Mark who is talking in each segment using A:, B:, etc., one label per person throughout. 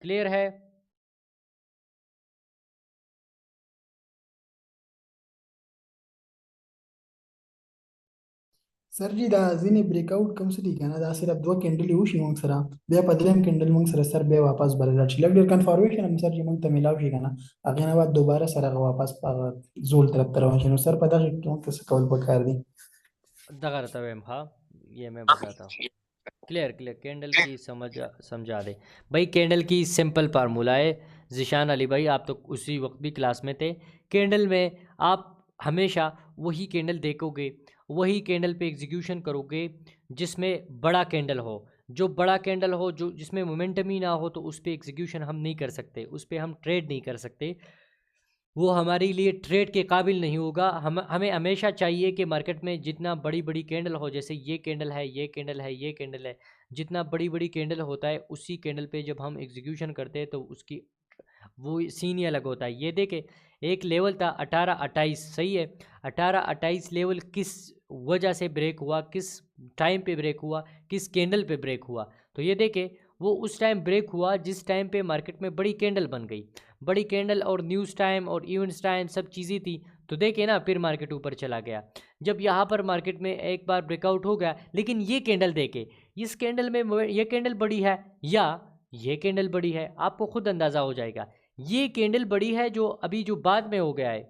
A: Clear है?
B: Sir, da zini breakout comes di kana da sir abdua candle ushi mong sara be padrem candle mong sara sir be wapas balala chila dir confirmation am sir jimong tamilaw shi kana agena बाद दोबारा sir वापस जोल तरफ तरवा sir पता है क्यों कैसे कॉल पकार दी
A: दगा तवेम हाँ, ये मैं बताता हूँ। क्लियर क्लियर, कैंडल की समझा दे भाई। कैंडल की सिंपल फार्मूला है। ज़िशान अली भाई, आप तो उसी वक्त भी क्लास में थे। कैंडल में आप हमेशा वही कैंडल देखोगे, वही कैंडल पे एग्जीक्यूशन करोगे जिसमें बड़ा कैंडल हो। जो बड़ा कैंडल हो, जो जिसमें मोमेंटम ही ना हो, तो उस पर एग्जीक्यूशन हम नहीं कर सकते, उस पर हम ट्रेड नहीं कर सकते। वो हमारे लिए ट्रेड के काबिल नहीं होगा। हमें हमेशा चाहिए कि मार्केट में जितना बड़ी बड़ी कैंडल हो, जैसे ये कैंडल है, ये कैंडल है, ये कैंडल है, जितना बड़ी बड़ी कैंडल होता है उसी कैंडल पे जब हम एग्जीक्यूशन करते हैं तो उसकी वो सीन ही अलग होता है। ये देखे, एक लेवल था 18-28, सही है। 18-28 लेवल किस वजह से ब्रेक हुआ, किस टाइम पे ब्रेक हुआ, किस कैंडल पे ब्रेक हुआ? तो ये देखे, वो उस टाइम ब्रेक हुआ जिस टाइम पे मार्केट में बड़ी कैंडल बन गई। बड़ी कैंडल और न्यूज़ टाइम और इवेंट्स टाइम सब चीज़ें थी, तो देखे ना, फिर मार्केट ऊपर चला गया। जब यहाँ पर मार्केट में एक बार ब्रेकआउट हो गया, लेकिन ये कैंडल देखे, इस कैंडल में ये कैंडल बड़ी है या ये कैंडल बड़ी है, आपको खुद अंदाज़ा हो जाएगा। ये कैंडल बड़ी है जो अभी जो बाद में हो गया है।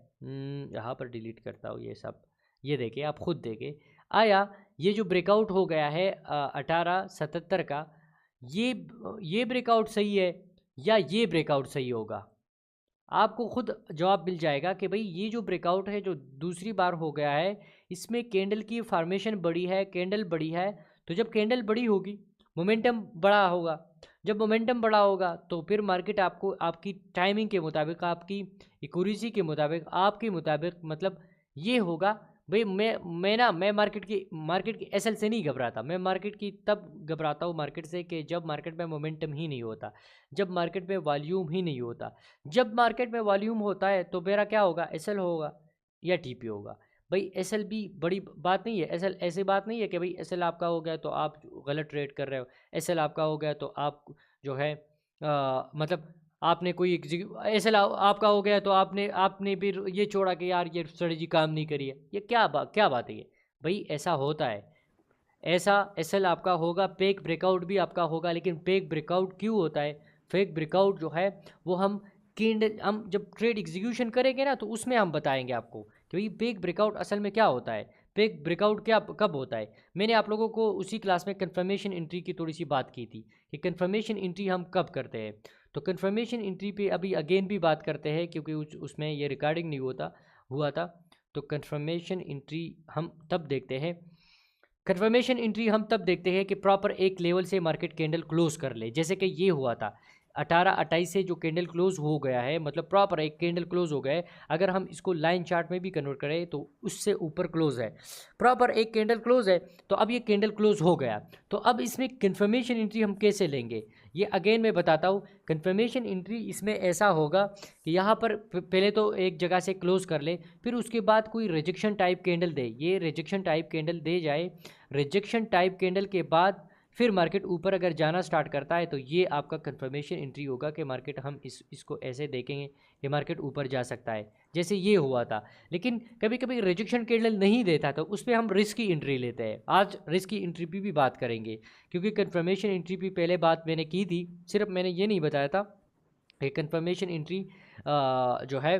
A: यहाँ पर डिलीट करता हूँ ये सब। ये देखिए, आप खुद देखिए, आया ये जो ब्रेकआउट हो गया है 1877 का, ये ब्रेकआउट सही है या ये ब्रेकआउट सही होगा? आपको खुद जवाब मिल जाएगा कि भाई ये जो ब्रेकआउट है जो दूसरी बार हो गया है, इसमें कैंडल की फॉर्मेशन बड़ी है, कैंडल बड़ी है। तो जब कैंडल बड़ी होगी, मोमेंटम बड़ा होगा। जब मोमेंटम बड़ा होगा तो फिर मार्केट आपको आपकी टाइमिंग के मुताबिक, आपकी एक्यूरेसी के मुताबिक, आपके मुताबिक, मतलब ये होगा। भाई मैं मार्केट की एसएल से नहीं घबराता। मैं मार्केट की तब घबराता हूँ मार्केट से कि जब मार्केट में मोमेंटम ही नहीं होता, जब मार्केट में वॉल्यूम ही नहीं होता। जब मार्केट में वॉल्यूम होता है तो मेरा क्या होगा, एसएल होगा या टीपी होगा। भाई एसएल भी बड़ी बात नहीं है। एसएल ऐसी बात नहीं है कि भाई एसएल आपका हो गया तो आप गलत ट्रेड कर रहे हो, एसएल आपका हो गया तो आप जो है मतलब आपने कोई एसएल आपका हो गया तो आपने फिर ये छोड़ा कि यार ये स्ट्रेटजी काम नहीं करी है। ये क्या बात है ये? भाई ऐसा होता है, ऐसा एसएल आपका होगा, पेक ब्रेकआउट भी आपका होगा। लेकिन पेक ब्रेकआउट क्यों होता है? फेक ब्रेकआउट जो है वो हम जब ट्रेड एग्जीक्यूशन करेंगे ना तो उसमें हम बताएंगे आपको कि भाई पेक ब्रेकआउट असल में क्या होता है, पेक ब्रेकआउट क्या कब होता है। मैंने आप लोगों को उसी क्लास में कंफर्मेशन एंट्री की थोड़ी सी बात की थी कि कंफर्मेशन एंट्री हम कब करते हैं। तो कंफर्मेशन एंट्री पे अभी अगेन भी बात करते हैं क्योंकि उसमें ये रिकॉर्डिंग नहीं हुआ था। तो कंफर्मेशन एंट्री हम तब देखते हैं, कंफर्मेशन एंट्री हम तब देखते हैं कि प्रॉपर एक लेवल से मार्केट कैंडल क्लोज कर ले। जैसे कि ये हुआ था 18-28 से जो कैंडल क्लोज हो गया है, मतलब प्रॉपर एक कैंडल क्लोज हो गया है। अगर हम इसको लाइन चार्ट में भी कन्वर्ट करें तो उससे ऊपर क्लोज है, प्रॉपर एक कैंडल क्लोज है। तो अब ये कैंडल क्लोज हो गया, तो अब इसमें कंफर्मेशन एंट्री हम कैसे लेंगे, ये अगेन मैं बताता हूँ। कंफर्मेशन एंट्री इसमें ऐसा होगा कि यहाँ पर पहले तो एक जगह से क्लोज कर ले, फिर उसके बाद कोई रिजेक्शन टाइप कैंडल दे, ये रिजेक्शन टाइप कैंडल दे जाए। रिजेक्शन टाइप कैंडल के बाद फिर मार्केट ऊपर अगर जाना स्टार्ट करता है तो ये आपका कंफर्मेशन एंट्री होगा कि मार्केट हम इसको ऐसे देखेंगे कि मार्केट ऊपर जा सकता है, जैसे ये हुआ था। लेकिन कभी कभी रिजेक्शन कैंडल नहीं देता तो उस पर हम रिस्क की एंट्री लेते हैं। आज रिस्क की एंट्री पे भी बात करेंगे क्योंकि कंफर्मेशन एंट्री पे पहले बात मैंने की थी, सिर्फ मैंने ये नहीं बताया था कि कंफर्मेशन एंट्री जो है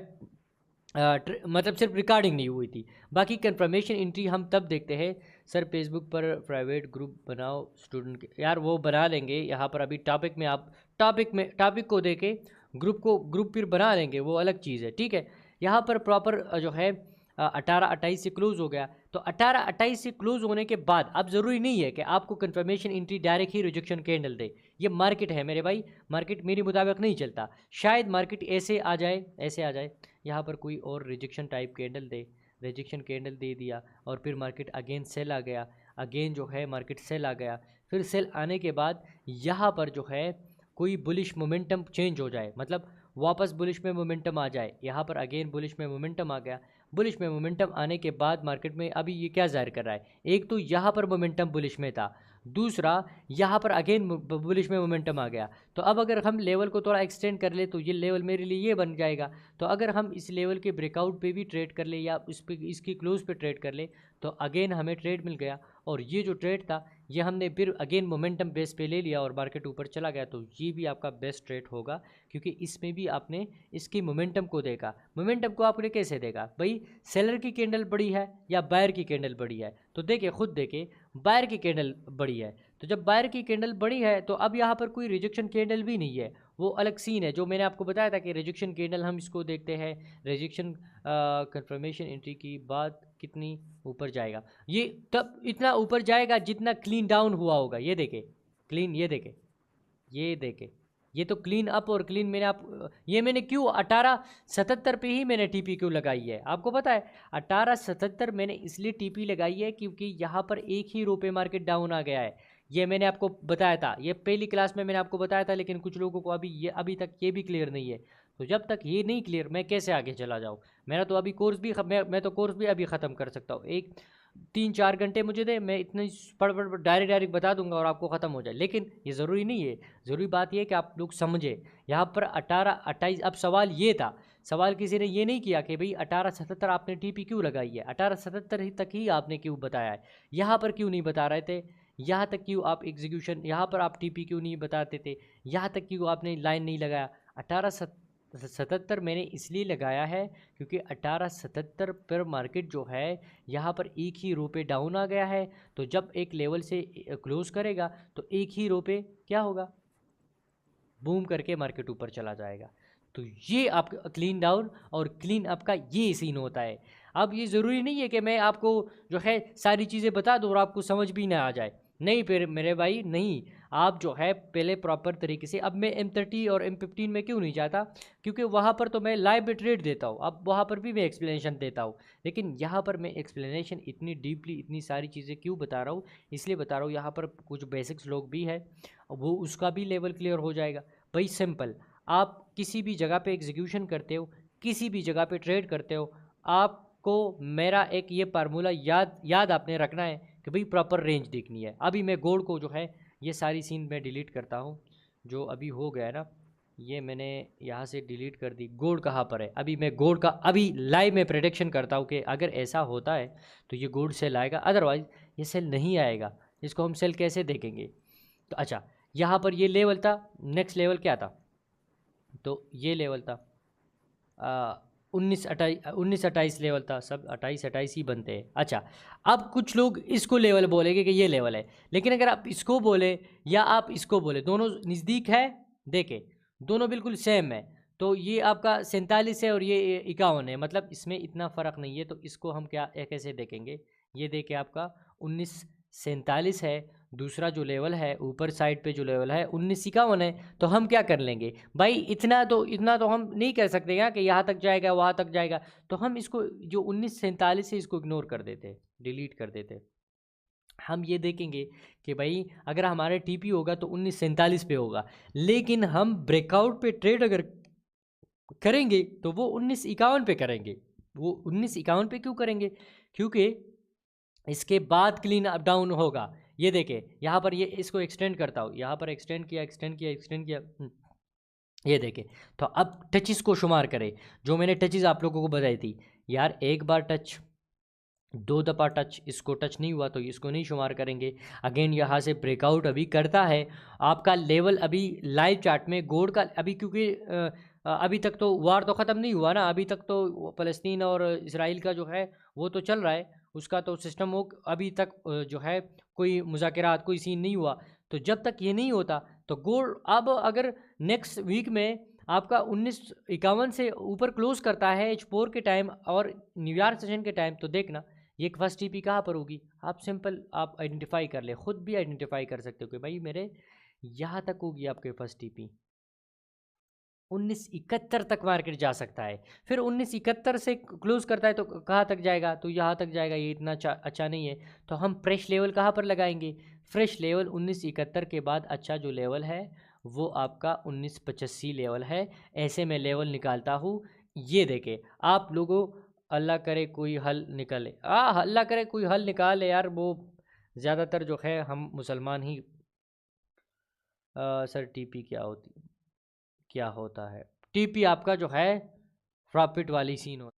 A: मतलब सिर्फ रिकॉर्डिंग नहीं हुई थी। बाकी कंफर्मेशन एंट्री हम तब देखते हैं। सर फेसबुक पर प्राइवेट ग्रुप बनाओ स्टूडेंट के, यार वो बना लेंगे। यहाँ पर अभी टॉपिक में आप टॉपिक को देके ग्रुप फिर बना लेंगे, वो अलग चीज़ है, ठीक है। यहाँ पर प्रॉपर जो है 18-28 से क्लोज हो गया। तो 18-28 से क्लोज होने के बाद अब ज़रूरी नहीं है कि आपको कंफर्मेशन एंट्री डायरेक्ट ही रिजेक्शन कैंडल दे। ये मार्केट है मेरे भाई, मार्केट मेरे मुताबिक नहीं चलता। शायद मार्केट ऐसे आ जाए, ऐसे आ जाए, यहाँ पर कोई और रिजेक्शन टाइप कैंडल दे, रिजेक्शन कैंडल दे दिया और फिर मार्केट अगेन सेल आ गया, अगेन जो है मार्केट सेल आ गया। फिर सेल आने के बाद यहाँ पर जो है कोई बुलिश मोमेंटम चेंज हो जाए, मतलब वापस बुलिश में मोमेंटम आ जाए। यहाँ पर अगेन बुलिश में मोमेंटम आ गया। बुलिश में मोमेंटम आने के बाद मार्केट में अभी ये क्या जाहिर कर रहा है, एक तो यहाँ पर मोमेंटम बुलिश में था, दूसरा यहाँ पर अगेन बुलिश में मोमेंटम आ गया, तो अब अगर हम लेवल को थोड़ा एक्सटेंड कर ले तो ये लेवल मेरे लिए ये बन जाएगा। तो अगर हम इस लेवल के ब्रेकआउट पे भी ट्रेड कर ले या इस पे इसकी क्लोज पे ट्रेड कर ले तो अगेन हमें ट्रेड मिल गया, और ये जो ट्रेड था ये हमने फिर अगेन मोमेंटम बेस पे ले लिया और मार्केट ऊपर चला गया। तो ये भी आपका बेस्ट ट्रेड होगा, क्योंकि इसमें भी आपने इसकी मोमेंटम को देखा। मोमेंटम को आपने कैसे देखा भाई, सेलर की कैंडल बड़ी है या बायर की कैंडल बड़ी है? तो देखिए, खुद देखिए, बायर की कैंडल बड़ी है। तो जब बायर की कैंडल बड़ी है तो अब यहाँ पर कोई रिजेक्शन कैंडल भी नहीं है, वो अलग सीन है। जो मैंने आपको बताया था कि रिजेक्शन कैंडल हम इसको देखते हैं, रिजेक्शन कंफर्मेशन एंट्री की बाद कितनी ऊपर जाएगा, ये तब इतना ऊपर जाएगा जितना क्लीन डाउन हुआ होगा। ये देखे क्लीन, ये देखे, ये देखे, ये तो क्लीन अप और क्लीन मैंने आप ये मैंने क्यों 1877 पे ही मैंने टीपी क्यों लगाई है आपको पता है? 1877 मैंने इसलिए टीपी लगाई है क्योंकि यहाँ पर एक ही रो पे मार्केट डाउन आ गया है। ये मैंने आपको बताया था, ये पहली क्लास में मैंने आपको बताया था, लेकिन कुछ लोगों को अभी तक ये भी क्लियर नहीं है। तो जब तक ये नहीं क्लियर, मैं कैसे आगे चला जाऊँ? मेरा तो अभी कोर्स भी मैं तो कोर्स भी अभी ख़त्म कर सकता हूँ। 3-4 घंटे मुझे दे, मैं इतनी पढ़ डायरेक्ट बता दूंगा और आपको ख़त्म हो जाए। लेकिन ये ज़रूरी नहीं है, ज़रूरी बात यह है कि आप लोग समझे। यहाँ पर 18-28, अब सवाल ये था, सवाल किसी ने ये नहीं किया कि भाई 1877 आपने टीपी क्यों लगाई है, 1877 तक ही आपने क्यों बताया है, यहाँ पर क्यों नहीं बता रहे थे, यहाँ तक क्यों आप एग्जीक्यूशन, यहाँ पर आप टीपी क्यों नहीं बताते थे, यहाँ तक क्यों आपने लाइन नहीं लगाया। 1877 मैंने इसलिए लगाया है क्योंकि 1877 पर मार्केट जो है यहाँ पर एक ही रो पे डाउन आ गया है। तो जब एक लेवल से क्लोज करेगा तो एक ही रो पे क्या होगा, बूम करके मार्केट ऊपर चला जाएगा। तो ये आपका क्लीन डाउन और क्लीन अप का ये सीन होता है। अब ये ज़रूरी नहीं है कि मैं आपको जो है सारी चीज़ें बता दूँ और आपको समझ भी ना आ जाए, नहीं फिर मेरे भाई नहीं। आप जो है पहले प्रॉपर तरीके से, अब मैं M30 और M15 में क्यों नहीं जाता, क्योंकि वहाँ पर तो मैं लाइव ट्रेड देता हूँ, अब वहाँ पर भी मैं एक्सप्लेनेशन देता हूँ। लेकिन यहाँ पर मैं एक्सप्लेनेशन इतनी डीपली इतनी सारी चीज़ें क्यों बता रहा हूँ, इसलिए बता रहा हूँ यहाँ पर कुछ बेसिक्स लोग भी है, वो उसका भी लेवल क्लियर हो जाएगा। भाई सिंपल, आप किसी भी जगह पे एग्जीक्यूशन करते हो, किसी भी जगह पे ट्रेड करते हो, आपको मेरा एक ये फार्मूला याद आपने रखना है कि भाई प्रॉपर रेंज देखनी है। अभी मैं गोल्ड को जो है ये सारी सीन मैं डिलीट करता हूँ, जो अभी हो गया है ना, ये मैंने यहाँ से डिलीट कर दी। गोल्ड कहाँ पर है? अभी मैं गोल्ड का अभी लाइव में प्रेडिक्शन करता हूँ कि अगर ऐसा होता है तो ये गोल्ड सेल आएगा, अदरवाइज़ ये सेल नहीं आएगा। इसको हम सेल कैसे देखेंगे? तो अच्छा, यहाँ पर ये लेवल था, नेक्स्ट लेवल क्या था, तो ये लेवल था 19-28 लेवल था, सब 28-28 ही बनते हैं। अच्छा, अब कुछ लोग इसको लेवल बोलेंगे कि ये लेवल है, लेकिन अगर आप इसको बोले या आप इसको बोले, दोनों नज़दीक है, देखें दोनों बिल्कुल सेम है। तो ये आपका 47 है और ये 51 है, मतलब इसमें इतना फ़र्क नहीं है। तो इसको हम क्या कैसे देखेंगे, ये देखिए आपका 1947 है, दूसरा जो लेवल है ऊपर साइड पे जो लेवल है 1951 है। तो हम क्या कर लेंगे भाई, इतना तो हम नहीं कर सकते क्या कि यहाँ तक जाएगा वहाँ तक जाएगा। तो हम इसको जो 1947 है इसको इग्नोर कर देते, डिलीट कर देते। हम ये देखेंगे कि भाई अगर हमारा टीपी होगा तो 1947 पे होगा, लेकिन हम ब्रेकआउट पे ट्रेड अगर करेंगे तो वो 1951 पे करेंगे। वो 1951 पे क्यों करेंगे, क्योंकि इसके बाद क्लीन अप डाउन होगा। ये देखिए यहाँ पर, ये इसको एक्सटेंड करता हूँ, यहाँ पर एक्सटेंड किया। ये देखें, तो अब टचेस को शुमार करें, जो मैंने टचेस आप लोगों को बताई थी यार, एक बार टच, 2 दफ़ा टच, इसको टच नहीं हुआ तो इसको नहीं शुमार करेंगे। अगेन यहाँ से ब्रेकआउट अभी करता है, आपका लेवल अभी लाइव चार्ट में गोल्ड का अभी, क्योंकि अभी तक तो वार तो ख़त्म नहीं हुआ ना, अभी तक तो फ़लस्तीन और इसराइल का जो है वो तो चल रहा है, उसका तो सिस्टम वो अभी तक जो है कोई मुज़ाकरात कोई सीन नहीं हुआ। तो जब तक ये नहीं होता तो गोल्ड, अब अगर नेक्स्ट वीक में आपका 1951 से ऊपर क्लोज करता है H4 के टाइम और न्यूयॉर्क सेशन के टाइम, तो देखना ये फर्स्ट टीपी कहाँ पर होगी। आप सिंपल आप आइडेंटिफाई कर ले, खुद भी आइडेंटिफाई कर सकते हो कि भाई मेरे यहाँ तक होगी आपके फर्स्ट टीपी। 1971 तक मार्केट जा सकता है, फिर 1971 से क्लोज करता है तो कहाँ तक जाएगा, तो यहाँ तक जाएगा। ये इतना अच्छा नहीं है, तो हम फ्रेश लेवल कहाँ पर लगाएंगे, फ्रेश लेवल 1971 के बाद अच्छा जो लेवल है वो आपका 1985 लेवल है। ऐसे मैं लेवल निकालता हूँ। ये देखे आप लोगों, अल्लाह करे कोई हल निकाले, अल्लाह करे कोई हल निकाले यार, वो ज़्यादातर जो है हम मुसलमान ही सर टीपी क्या होता है? टीपी आपका जो है प्रॉफिट वाली सीन होती है।